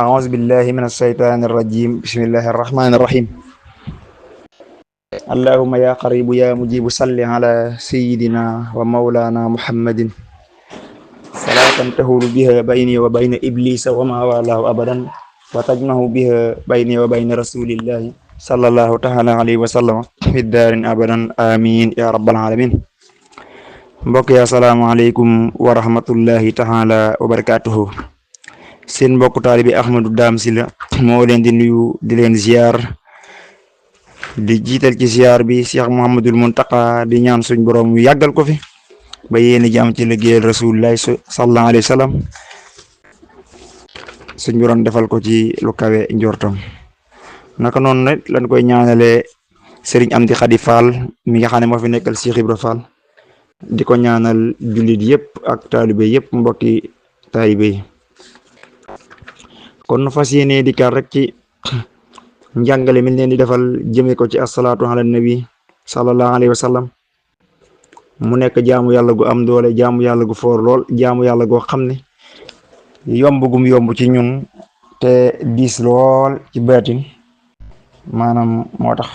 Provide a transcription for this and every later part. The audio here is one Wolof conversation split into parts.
أعوذ بالله من الشيطان الرجيم بسم الله الرحمن الرحيم اللهم يا قريب يا مجيب صل على سيدنا ومولانا محمد صلاة تهول بها بيني وبين إبليس وما والاه أبدا وتجمع بها بيني وبين رسول الله صلى الله تعالى عليه وسلم في الدار أبدا آمين يا رب العالمين. mbokk yi asalaamaaleykum wa rahmatullahi taala wa barakaatuhu. seen mbokku taalibe Ahmadou Dame Sylla moo leen di nuyu di leen ziar di jiital ci ziar bi Cheikh Mouhamadul Muntaqa di ñaan suñ borom mu yàggal ko fi ba yéen jàmm ci liggéeyal Rasulullah sallallahu alayhi wa sallam suñ borom defal ko ci lu kawe njortam. naka noonu nag lañ koy ñaanalee Serigne Amdi Khady Fall mi nga xam ne moo fi nekkal Cheikh Ibra Fall. di ko ñaanal jullit yëpp ak taalibe yëpp mbokki taalibe yi. kon fas yéene di kar rek ci njàngale mi leen di defal jëme ko ci asalaatu ala nabi sallallahu alayhi wa sallam mu nekk jaamu yàlla gu am doole jaamu yàlla gu foor lool jaamu yàlla goo xam ne yomb gum yomb ci ñun te diis lool ci baatin maanaam moo tax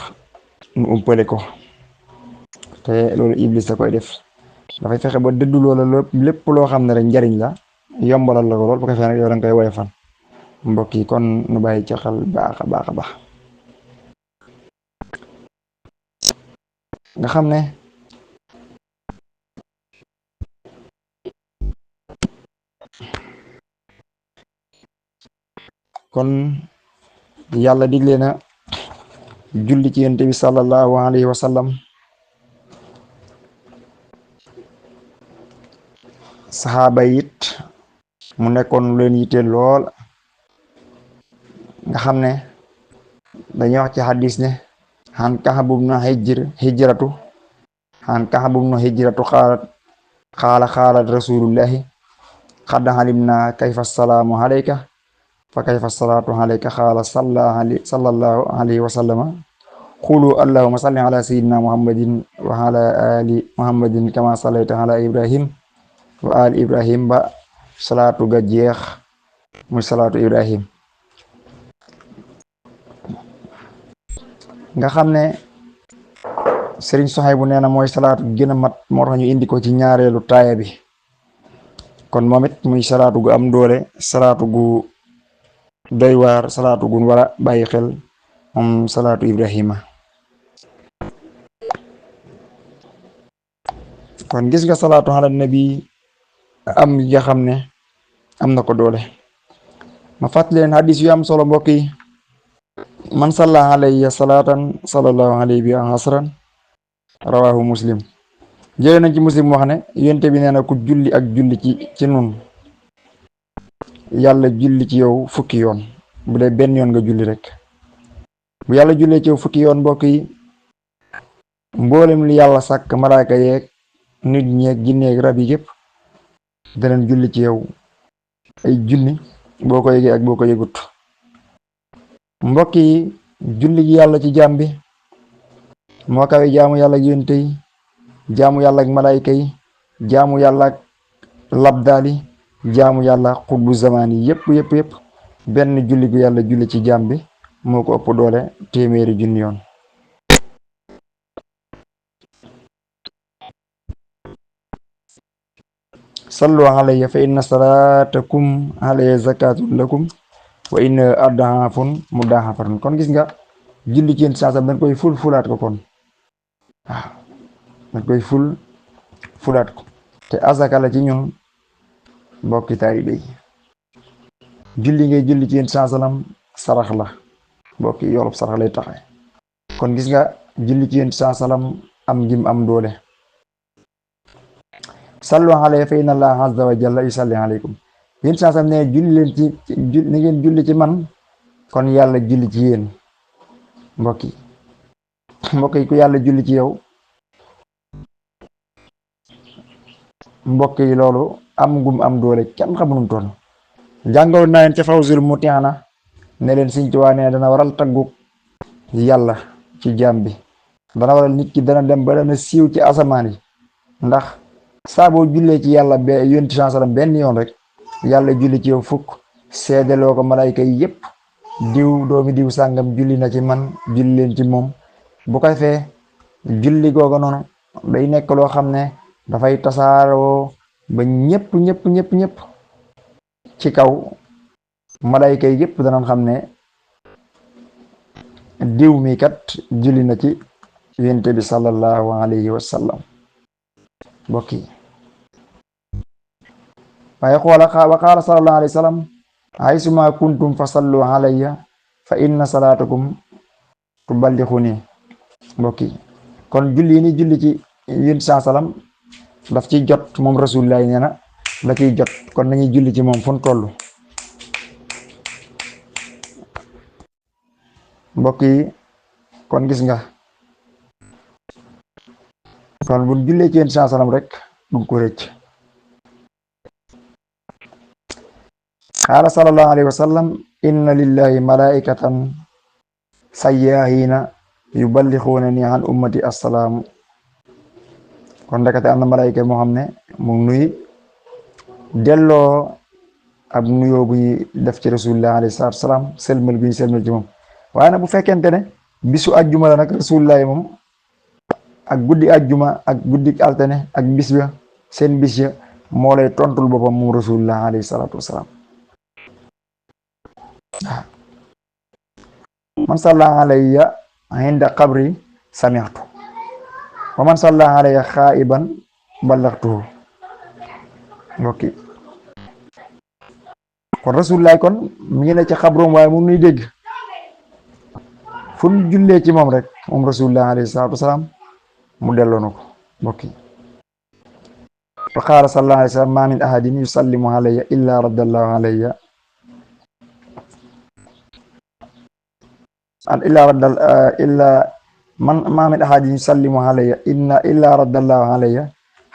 nu umpale ko te loolu iblis da koy def. dafay fexe ba dëddu loola lépp loo xam ne rek njariñ la yombalal la ko lool bu ko fee nag yow da nga koy woyofal mbokk yi kon nu bàyyi ci xel baax a baax a baax nga xam ne kon yàlla digle na julli ci yonent bi sallallahu alayhi wa sallam saxaaba it mu nekkoon lu leen yitteel lool nga xam ne dañuy wax ci hadis ne xan Kaxab ibnu hijratu xaalat rasulullahi xad alimna kayfa salaamu alayka fa kayfa salaatu alayka xaala sallallahu alayhi wa sallama qulu allahumma salli ala sayyidina muhammadin wa ala ali muhammadin kama sallayta ala ibrahim wa al ibrahim ba salaatu ga jeex muy salaatu ibrahim nga xam ne Sëriñ Sohaybu nee na mooy salaatu gën a mat moo tax ñu indi ko ci ñaareelu taaya bi kon moom it muy salaatu gu am doole salaatu gu doy waar salaatu gu war a bàyyi xel moom salaatu ibrahima kon gis nga salaatu ala nabi am nga xam ne am na ko doole. ma fàttali leen hadis yu am solo mbokk yi man salla alayya salaatan sallallahu alayhi bi asran rawahu muslim jëlee nañ ci muslim wax ne yonent bi nee na ku julli ak julli ci nun yàlla julli ci yow fukki yoon bu dee benn yoon nga julli rek bu yàlla jullee ci yow fukki yoon mbokk yi mboolem li yàlla sàkk malaaka yeeg nit ñeeg jinneeg rab yi yëpp danañ julli ci yow ay junni boo ko yëgee ak boo ko yëgut mbokk yi julli gi yàlla ci jaam bi moo kawe jaamu yàlla ak yonent yi jaamu yàlla ak malaayka yi jaamu yàlla ak labdaali jaamu yàlla xutbu zamaan yi yëpp benn julli gu yàlla julli ci jaam bi moo ko ëpp doole téeméeri junni yoon. sallu alayya fa inna salaatakum alayya zakatun lakum wa inna adhaafun mudaahafatun kon gis nga julli ci yéen saasam dañ koy fulaat ko kon waaw dañ koy fulaat ko te azaka la ci ñun mbokki taalibe yi julli ngay julli ci yéen saasam sarax la mbokki yoolub sarax lay taxe kon gis nga julli ci yéen saasam am ngim am doole. sallu alayhi fa inna allaha azza wa jalla yusalli alaykum yéen saasam ne julli leen ci ni ngeen julli ci man kon yàlla julli ci yéen mbokk yi ku yàlla julli ci yow mbokk yi loolu am gum am doole kenn xamunum toll jàngoon naa leen ca Fawzul Mutiana ne leen Sëriñ Tuubaa ne dana waral taggu yàlla ci jaam bi dana waral nit ki dana dem ba dana siiw ci asamaan yi ndax saa boo jullee ci yàlla yonent sallam benn yoon rek yàlla julli ci yow fukk seedeloo ko malayka yi yépp diw doomi diw sàngam julli na ci man julli leen ci moom. bu ko defee julli googa noonu day nekk loo xam ne dafay tasaaroo ba ñépp ci kaw malayka yi yépp danañ xam ne diw mi kat julli na ci yonent bi sallallahu alayhi wa sallam mbokk yi. waaye xoola wa qaala sallallahu alayhi wa sallam haysuma kuntum fa sallu alayya fa inna salaatakum tuballighuni mbokk yi. kon julli ni julli ci yonent saa salaam daf ciy jot moom rasulullah nee na da ciy jot kon nañuy julli ci moom fu ñu toll mbokk yi. kon gis nga kon bu jullee ci yonent saa salaam rek du ko rëcc. qaala sallallahu alayhi wa sallam inna lillahi malaikatan sayyaahina yuballighuunani an ummati assalaamu. kon ndekete am na malayka moo xam ne mu nuy delloo ab nuyoo bu ñuy def ci rasulullah alayhi salaatu salaam selmal bi ñu selmal ci moom. waaye nag bu fekkente ne bisu ajjuma la nag rasulullah moom ak guddi ajjuma ak guddi altine ak bis ba seen bis ya moo lay tontul boppam moom rasulullah alayhi salaatu wasalaam. man salla alayya inda qabri sami'tu wa man salla alayya xaa'iban ballaghtuhu mbokki. kon rasulullah kon mi ngi ne ci xabroom waaye mu nuy dégg fu ñu jullee ci moom rek moom rasulullah alayhi salaatu wasalaam mu delloo na ko mbokki. wa qaala sallallahu alayhi wa sallam ma min ahadin yusallimu alayya illa raddallahu alayya ma min ahadin yusallimu alayya illa raddallahu alayya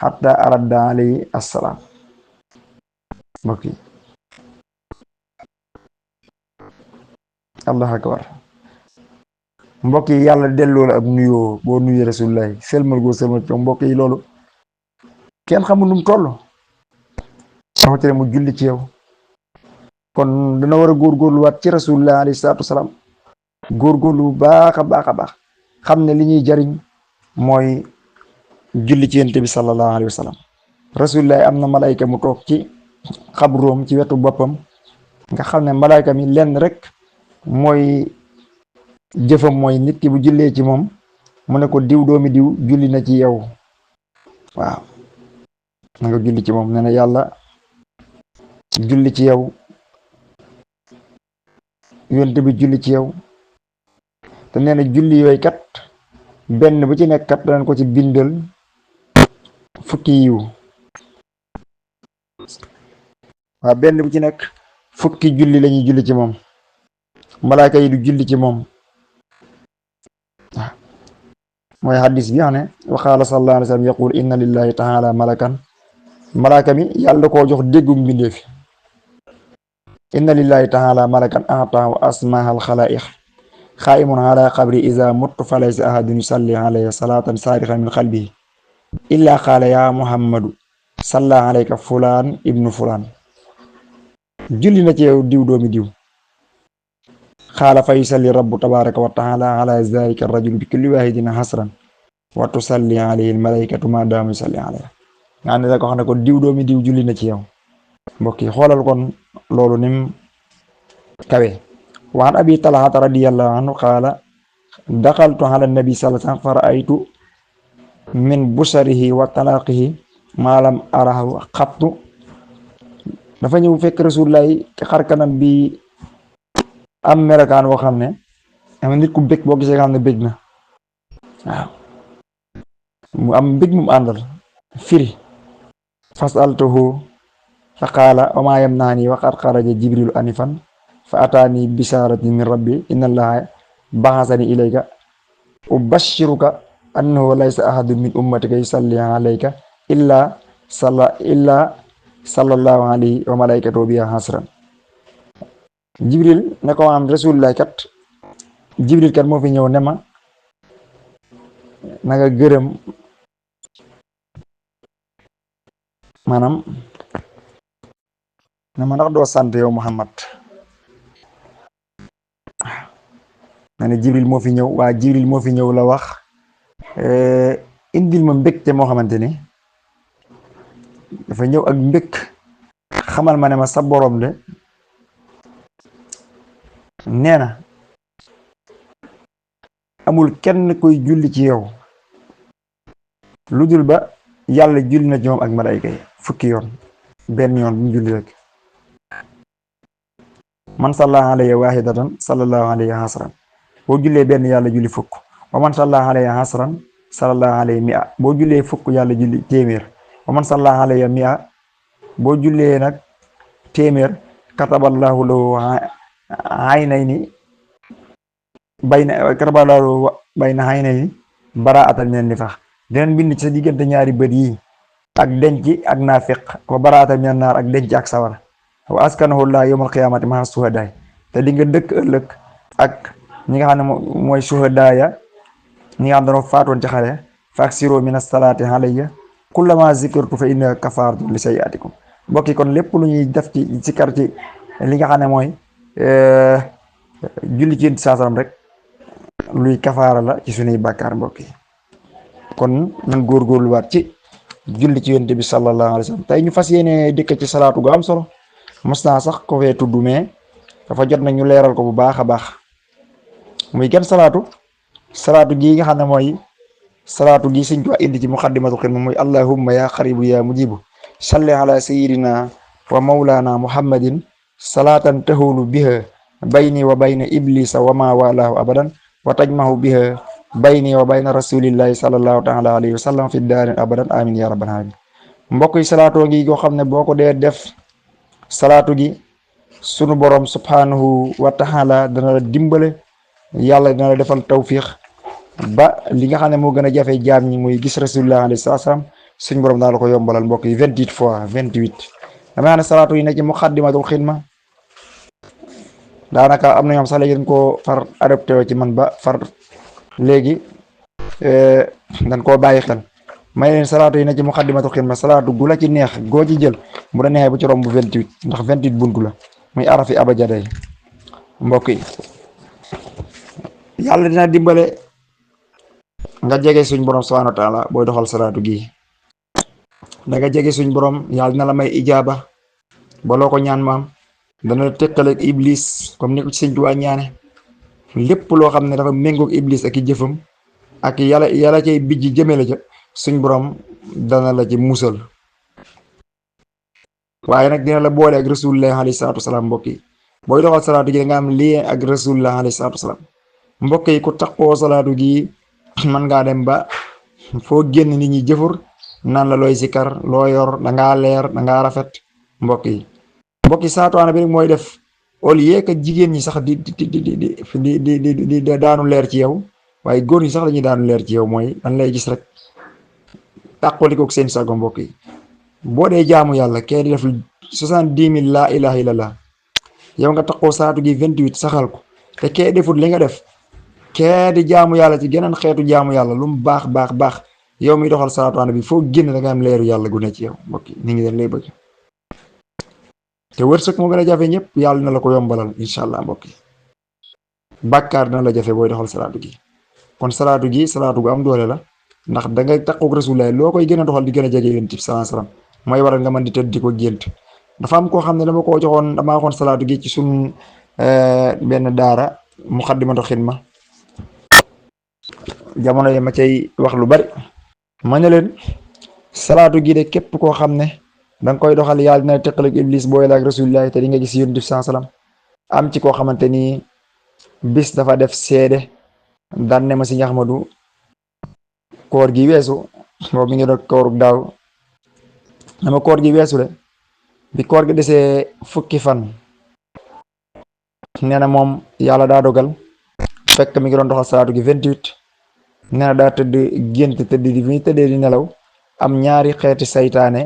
hatta aradda alayhi assalaam mbokk yi. allahu akbar mbokk yi. yàlla delloo la ab nuyoo boo nuyee rasulullahi selmal goo selmal ci mbokk yi loolu kenn xamul nu mu toll rawatina mu julli ci yow. kon dina war a góorgóorluwaat ci rasulullah alayhi salaatu wasalaam góorgóorlu bu baax a baax xam ne li ñuy jariñ mooy julli ci yonent bi sallallahu alayhi wa sallam. rasulullah am na malayka mu toog ci xabroom ci wetu boppam nga xam ne malayka mi lenn rek mooy jëfam mooy nit ki bu jullee ci moom mu ne ko diw doomi diw julli na ci yow. waaw na nga julli ci moom nee na yàlla julli ci yow yonent bi julli ci yow te nee na julli yooyu kat benn bu ci nekk kat danañ ko ci bindal fukki yiw. waaw benn bu ci nekk fukki julli lañuy julli ci moom malaaka yi du julli ci moom. waaw mooy hadis bi xam ne wa qaala sallallahu alayhi wa sallam yaqul inna lillahi taala malakan malaaka mi yàlla da koo jox déggu mbindeef. inna lillahi taala malakan ataahu asmaal xalaa'iq xaa'imun ala qabri iza muttu falaysa ahadun yusalli alayya salatan saadiqan min qalbihi illa qaala ya muhammadu salla alayka fulaan ibnu fulaan. julli na ci yow diw doomi diw. qaala fa yusalli rabbu tabaraka wa taala ala zalika rajul bi kulli wahidin hasran wa tusalli alayhi almalaikatu ma daamu yusalli alayha. nga ne da ko xam ne ko diw doomi diw julli na ci yow. mbokk yi xoolal kon loolu nim kawe. wa an abi talhata radiyallahu anhu qaala daxaltu ala nabi sallallahu alayhi wa sallam fa raaytu min busarihi wa talaqihi ma lam arahu xattu. dafa ñëw fekk rasulullah xar kanam bi am melokaan woo xam ne am nit ku bég boo gisee nga xam ne bég na. waaw mu am mbég mu àndal firi. fasaltuhu fa qaala wa maa yamnaani wa qad xaraja jibrilu anifan fa ataani bisharati min rabbi inna allaha baxasani ilayka ubashiruka annahu laysa ahadun min ummatika yusalli alayka illa sallallahu alayhi wa malaikatu biha hasran. jibril ne ko am rasulullah kat jibril kat moo fi ñëw ne ma na nga gërëm maanaam ne ma ndax doo sant yow Muhammad ne Jibril moo fi ñëw waa Jibril moo fi ñëw la wax indil ma mbégte moo xamante ni dafa ñëw ak mbég xamal ma ne ma sa borom de nee na amul kenn koy julli ci yow lu dul ba yàlla julli na ci moom ak malayka yi fukki yoon benn yoon bu mu julli rek man salla alayhi wahidatan sallallahu alayhi hasran boo jullee benn yàlla julli fukk wa man salla alayhi hasran sallallahu alayhi mi'a boo jullee fukk yàlla julli téeméer wa man salla alayhi mi'a boo jullee nag téeméer kataballahu lahu aynayni bayna aynayni baraatan minan nifaq dinañ bind ci sa diggante ñaari bët yi ak denc ak naafiq wa baraatan minan naar ak denc ak sawara wa askanahu llaahu yawmal qiyaamati ma'a suhadaa te di nga dëkk ëllëg ak ñi nga xam ne mooy suhadaa ya ñi nga xam ne dañoo faatoon ci xare fa aksiru mina salaati alayya kullamaa zikirtu fa innahaa kafaaratun li sayyi'aatikum mbokk yi kon lépp lu ñuy def ci sikar ci li nga xam ne mooy julli ci saasaram rek luy kafaara la ci suñuy bàkkaar mbokk yi kon nan góorgóorluwaat ci julli ci yonent bi sallallahu alayhi wa sallam tey ñu fas yéene dëkk ci salaatu gu am solo mos naa sax ko fee tudd mais dafa jot nag ñu leeral ko bu baax a baax muy gën salaatu gi nga xam ne mooy salaatu gi Sëñ Tuubaa indi ci muqaddimatul xidma muy allahumma ya xaribu ya mujibu salli ala sayyidina wa mawlana muhammadin salatan tahulu biha bayni wa bayna iblisa wa ma walaahu abadan wa tajmahu biha bayni wa bayna rasulillahi sallallahu taala alayhi wa sallam fi daarin abadan amin ya rabbal alamin mbokk yi salaatoo ngi goo xam ne boo ko dee def salaatu gi sunu borom subhanahu wa taala dana la dimbale yàlla dina la defal tawfiq ba li nga xam ne moo gën a jafe jaam ñi muy gis rasulullah alayhi salaam suñ borom daal la ko yombalal mbokk yi 28 fois 28 dama xam ne salaatu yi ne ci muqaddimatul xidma daanaka am na ñoom sax léegi dañ koo far adopté ci man ba far léegi dañ koo bàyyi xel may leen salaatu yi ne ci muqaddimatul xidma salaatu gu la ci neex goo ci jël bu la neexee bu ci romb 28 ndax 28 buntu la muy arafi abajaday mbokk yi yàlla dina dimbale nga jege suñ borom subhanahu wa taala booy doxal salaatu gi da nga jege suñ borom yàlla dina la may ijaaba ba loo ko ñaan maam dana la tekkaleeg iblis comme ni ko ci Sëñ Tuubaa ñaane lépp loo xam ne dafa méngoog iblis ak i jëfam ak yàlla cay bijji jëme la ca suñ borom dana la ci musal waaye nag dina la boole ak rasulullah alayhi salaatu wasalaam mbokk yi booy doxal salaatu gi da nga am lien ak rasulullah alayhi salaatu wasalaam mbokk yi ku taxoo salaatu gi man ngaa dem ba foo génn nit ñi jëfur naan la looy sikar loo yor da ngaa leer da ngaa rafet mbokk yi saatuwaana bi rek mooy def au lieu que jigéen ñi sax di daanu leer ci yow waaye góor ñi sax dañuy daanu leer ci yow mooy dan lay gis rek tàqalikook seen sago mbokk yi boo dee jaamu yàlla kee di def 70,000 laa ilaha illallah yow nga taxoo salaatu gi 28 saxal ko te kee defut li nga def kee di jaamu yàlla ci geneen xeetu jaamu yàlla lu mu baax yow mi doxal salaatuwaana bi foo génn da nga am leeru yàlla gu ne ci yow mbokk yi ni ngi leen lay bëgg te wërsëg moo gën a jafe ñëpp yàlla na la ko yombalal incha allah mbokk yi bàkkaar dina la jafe booy doxal salaatu gi kon salaatu gi salaatu gu am doole la ndax da ngay takkook rasulullah loo koy gën a doxal di gën a jege yonent bi sallallahu alayhi wasallam mooy waral nga mën di tëdd di ko gént dafa am koo xam ne damaa waxoon salaatu gi ci suñ benn daara muqaddimatul xidma jamono yi ma cay wax lu bari ma ne leen salaatu gi de képp koo xam ne da nga koy doxal yàlla dina teqal ak iblis booy la ak rasulullah te di nga gis yonent bi sallallahu alayhi wasallam am ci koo xamante ni bis dafa def seede daan ne ma si Ahmadu koor gi weesu boobu mi ngi doon koorug daaw dama koor gi weesu de bi koor gi desee fukki fan nee na moom yàlla daa dogal fekk mi ngi doon doxal salaatu gi 28 nee na daa tëdd gént tëdd di fi ñu tëddee di nelaw am ñaari xeeti saytaane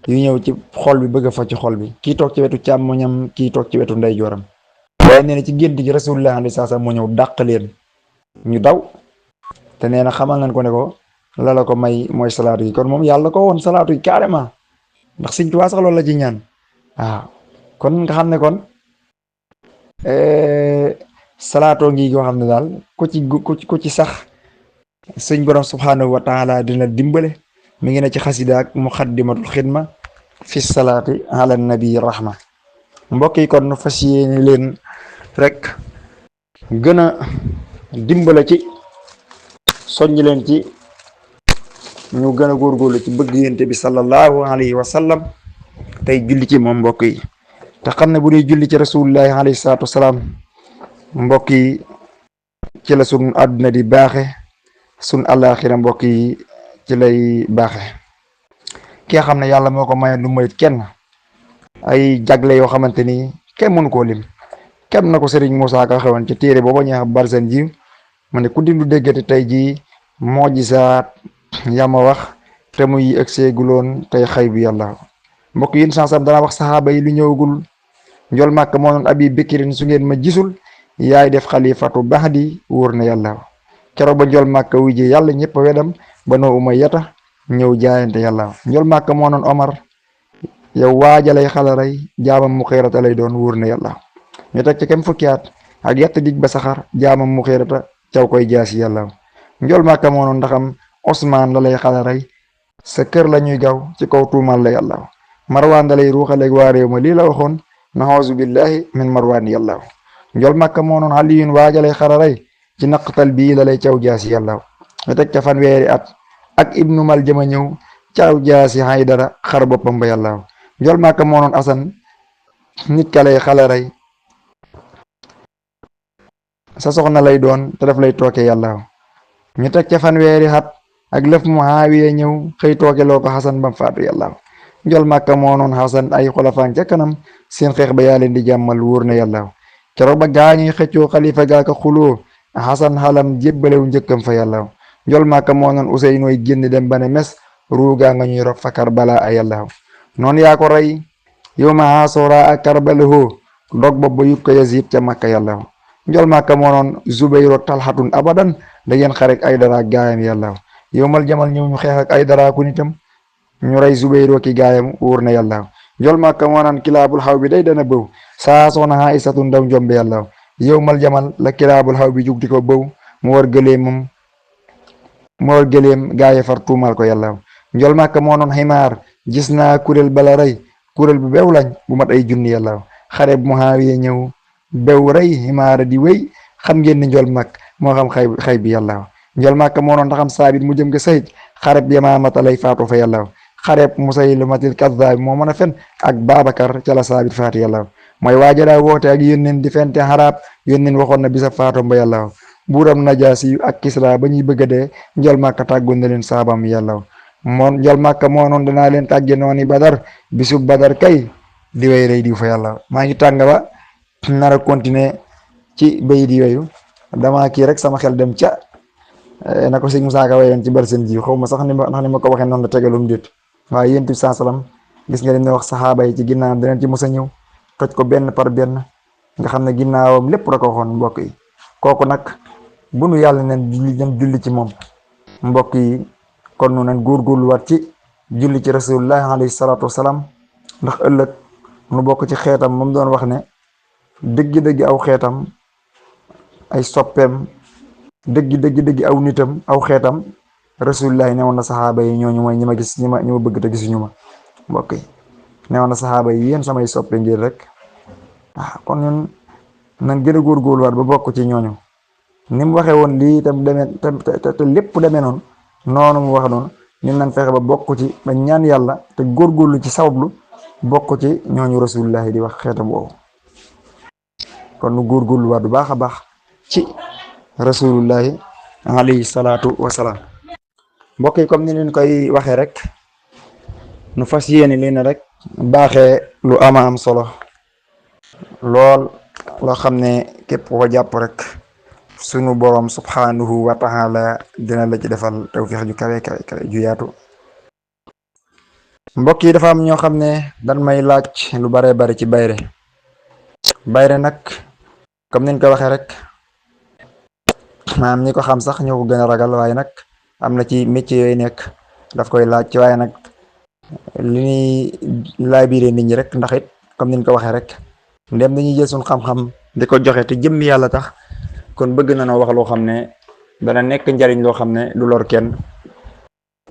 yu ñëw ci xol bi bëgg a fa ci xol bi kii toog ci wetu càmmoñam kii toog ci wetu ndeyjooram waaye nee na ci gént gi rasulullah alayhi salaam moo ñëw dàq leen ñu daw te nee na xamal nañ ko ne ko la ko may mooy salaatu yi kon moom yàlla ko woon salaatu yi carrément ndax Sëñ Tuubaa sax loolu la ci ñaan waaw kon nga xam ne kon salaatoo ngi goo xam ne daal ku ci sax sëñ borom subhaanahu wa taala dina dimbale. mi ngi ne ci xasida ak muxaddimatul xidma fi salaati ala nabi rahma. mbokk yi kon fas yéene leen rek gën a dimbale ci soññ leen ci ñu gën a góorgóorlu ci bëgg yonent bi sallallahu alayhi wa sallam tey julli ci moom mbokk yi te xam ne bu dee julli ci rasulullahi alayhi salaatu wasalaam mbokk yi ci la sun àdduna di baaxe sun àllaaxira mbokk yi ci lay baaxe. ki nga xam ne yàlla moo ko maye lu mayit kenn ay jagle yoo xamante ni kenn mënu koo lim kenn na ko Serigne Moussa Ka xewoon ci téere booba ñeex barsan ji mu ne ku dindu déggate tey jii moo gisaat yama wax te muy ëgsee guloon tey xay bu yàlla. mbokk yi sansam dana wax saxaaba yi lu ñëwagul njol màkk moo noon abi bikirin su ngeen ma gisul yaay def xalifatu baax di wóor na yàlla. keroog ba njol màkk wujje yàlla ñëpp a wedam ba noo uma yata ñëw jaayante yàlla. njol màkk moo noon Omar yow waajalay xalaray jaamam mu xeerata lay doon wóor na yàlla. ñu teg ci kem fukki at ak yett dig ba saxar jaamam mu xeerata caw koy jaasi yàlla. njol màkk moo noon ndaxam Osmaan la lay xalaray sa kër la ñuy gaw ci kaw tuumal la yàlla. marwaan da lay ruuxaleeg waa réew ma lii la waxoon naxoosu billahi min marwaan yàlla. njol màkk moo noon Aliyun waajalay xalaray ci naqtal bii la lay caw jaasi yàlla. ñu teg ca fanweeri at ak ibnu maljama ñëw caw jaasi Haydara xar boppam ba yàlla. njol màkk moo noon Asan nit ka lay xalaray sa soxna lay doon te daf lay tooke yàlla. ñu teg ca fanweeri at ak lëf Muhaawiya ñëw xëy tooke loo ko Xasan bam faatu yàlla. njol màkk moo noon Xasan ay xulafaan ca kanam seen xeex ba yaa leen di jàmmal wóor na yàlla. keroog ba gaañuy xëccoo xalifa gaaka xuloo Xasan xalam jébbalewu njëkkam fa yàlla. njol màkk moo noon Useynooy génn dem ba ne mes ruugaa nga ñuy rob fa Karbala a yàlla. noonu yaa ko rey yow ma Asoora ak Karbalahoo dog bopp ba yut ko Yazid ca Makka yàlla. njol màkk moo noon Zubayr ak Talxatun abadan da ngeen xarek ay dara ak gaayam yàlla. yow mal jamal ñëw ñu xeex ak ay dara ku nitam ñu rey Zubayr ki gaayam wóor na yàlla. njol màkk moo naan kilaabul xaw bi day dana bëw saa soxna Aysatu ndaw njombe yàlla. yow mal jamal la kilaabul xaw bi jug di ko bëw mu war gëleem gaaye far tuumal ko yàlla. njol màkk moo noon ximaar gis naa kuréel bala rey kuréel bu bew lañ bu mat ay junni yàlla. xare bu Muhaawiya ñëw bew rey ximaara di wéy xam ngeen ni njol màkk moo xam xay bi yàlla. njol màkk moo noon ndaxam saabit mu jëm nga sayit xareb Yamaamata lay faatu fa yàlla. xareb Musaylimatil Kazzaab moo mën a fen ak Baabakar ca la saabit faatu yàlla. mooy waaja daa woote ak yónneen di fente xaraab yónneen waxoon na bisa faatom ba yàlla. buuram Najaasi ak Kisra ba ñuy bëgg a dee njol màkk tàggoon na leen saabam yàlla. moon njol màkk moo noon danaa leen tàgge nooni Badar bisub Badar kay di way rey diw fa yàlla. maa ngi tàng ba nar a continuer ci bay di yooyu dama kii rek sama xel dem ca na ko sëñ Musaa Ka wayoon ci barsen ji xaw ma sax ndax ni ma ko waxee noonu la tegalum déet waaye yéen saa salaam gis nga leen wax saxaaba yi ci ginnaawam danañ ci mos a ñëw toj ko benn par benn nga xam ne ginnaawam lépp da ko waxoon mbokk yi. kooku nag bu nu yàlla neen julli ci moom mbokk yi kon nu neen góorgóorluwaat ci julli ci rasulullah alayhi salaatu wasalaam ndax ëllëg nu bokk ci xeetam moom doon wax ne dëgg-dëgg aw xeetam ay soppeem dëgg aw nitam aw xeetam rasulullah newoon na saxaaba yi ñooñu mooy ñi ma gis ñi ma bëgg te gisuñu ma mbokk yi newoon na saxaaba yi yéen samay soppe ngir rek kon ñun nan gën a góorgóorluwaat ba bokk ci ñooñu ni mu waxee woon lii itam demee te lépp demee noonu mu wax noonu ñun nan fexe ba bokk ci ba ñaan yàlla te góorgóorlu ci sabablu bokk ci ñooñu rasulullah di wax xeetam woowu kon nu góorgóorluwaat bu baax a baax ci rasulullahi alayhi salaatu wasalaam. mbokk yi comme ni leen koy waxee rek nu fas yéene leen rek baaxee lu am solo lool loo xam ne képp ko jàpp rek sunu borom subhanahu wa taala dina la ci defal tawfiix ju kawe ju yaatu. mbokk yi dafa am ñoo xam ne dan may laaj lu bare bari ci bayre nag comme niñ ko waxee rek maanaam ñi ko xam sax ñoo ko gën a ragal waaye nag am na ci métier yooyu nekk daf koy laaj waaye nag li ñuy laabiré nit ñi rek ndax it comme niñ ko waxee rek ndem dañuy jël suñ xam-xam di ko joxe te jëmmi yàlla tax kon bëgg na noo wax loo xam ne dana nekk njariñ loo xam ne du lor kenn.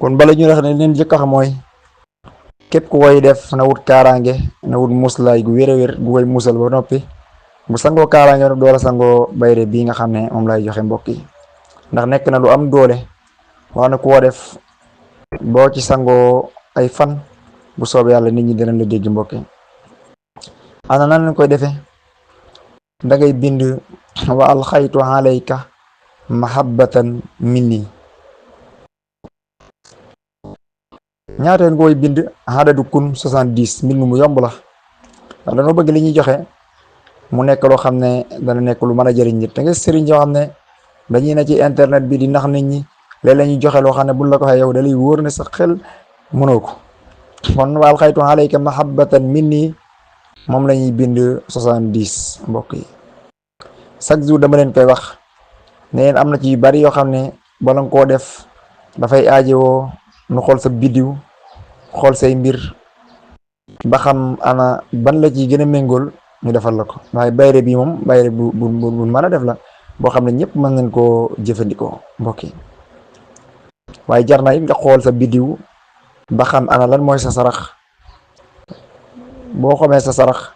kon bala ñu wax ne leen jëkk a xam mooy képp ku koy def na wut kaaraange na wut muslaay gu wér a wér gu koy musal ba noppi bu sangoo kaaraange nag doola sangoo bayre bii nga xam ne moom lay joxe mbokk yi ndax nekk na lu am doole wax na ku ko def boo ci sangoo ay fan bu soobee yàlla nit ñi dinañ la dégg mbokk yi. ana nan lañ koy defee da ngay bind wa alxaytu alayka mahabbatan minni ñaata nga koy bind adadu kun 70 mbind mu yomb la ndax dañoo bëgg li ñuy joxe mu nekk loo xam ne dana nekk lu mën a jëriñ nit da nga sëriñ yoo xam ne dañuy ne ci internet bi di nax nit ñi léeg la ñuy joxe loo xam ne buñ la ko waxee yow da lay wóor ne sa xel mënoo ko. kon wa alxaytu alayka mahabbatan minni moom la ñuy bind 70 mbokk yi chaque jour dama leen koy wax ne leen am na ci yu bari yoo xam ne bala nga koo def dafay aajowoo nu xool sa biddiw xool say mbir ba xam ana ban la ci gën a méngool ñu defal la ko waaye bayre bi moom bayre bu mën a def la boo xam ne ñëpp mën nañ koo jëfandikoo mbokk yi waaye jar na it nga xool sa biddiw ba xam ana lan mooy sa sarax boo xamee sa sarax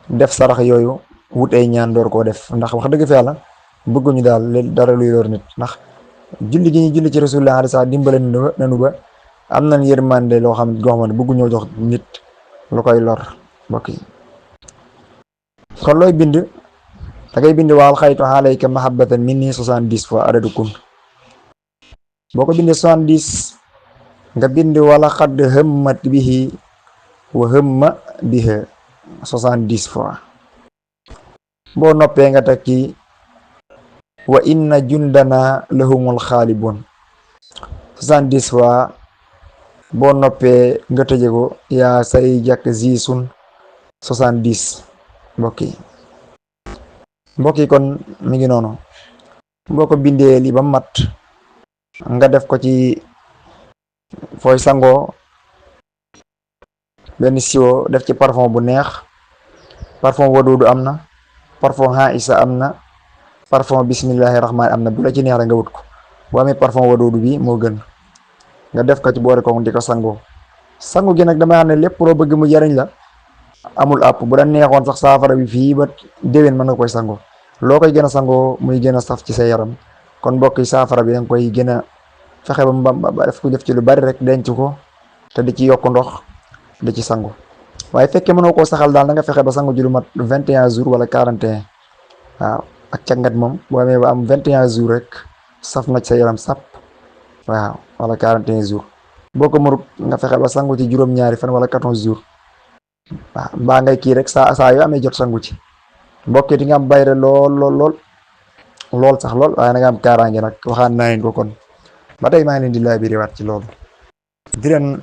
def sarax yooyu wut ay ñaan door koo def ndax wax dëgg fa yàlla bëgguñu daal dara luy lor nit ndax julli gi ñu julli ci rasulullah alayhi salaam dimbale nanu ba am nañ yërmande loo xam ne bëgguñoo jox nit lu koy lor mbokk yi. kon looy bind da ngay bind wa alxaytu alayka mahabbatan minni 70 fois adadu kun boo ko bindee 70 nga bind wala xadd hëmmat bihi wa hëmma biha 70 fois boo noppee nga teg ci wa inna jundana lahumul xaalibun 70 fois boo noppee nga tëje ko yaa say jàkk ziisun 70 mbokk yi kon mi ngi noonu boo ko bindee li ba mat nga def ko ci fooy sangoo benn siwo def ci parfum bu neex parfum wadudu am na parfum Aïssa am na parfum bismillahi rahmaani am na bu la ci neex rek nga wut ko boo amee parfum wadudu bi moo gën nga def ko ci boore ko di ko sangoo sangu gi nag damay xam ne lépp loo bëgg mu jariñ la amul àpp bu la neexoon sax saafara bi fii ba déwén mën nga koy sangoo loo koy gën a sangoo muy gën a saf ci sa yaram kon mbokk yi saafara bi danga koy gën a fexe ba def ci lu bari rek denc ko te di ci yokk ndox di ci sangu waaye fekkee mënoo koo saxal daal da nga fexe ba sangu ji lu mat 21 jours wala 41 waaw ak cangat moom boo amee ba am 21 jours rek saf na ci sa yaram sap waaw wala 41 jours boo ko mënut nga fexe ba sangu ci juróom-ñaari fan wala 14 jours waaw mbaa ngay kii rek saa yoo amee jot sangu ci mbokk yi di nga am bayre lool sax lool waaye na nga am kaaraange nag waxaan naa leen ko kon ba tey maa ngi leen di laabiriwaat ci loolu di leen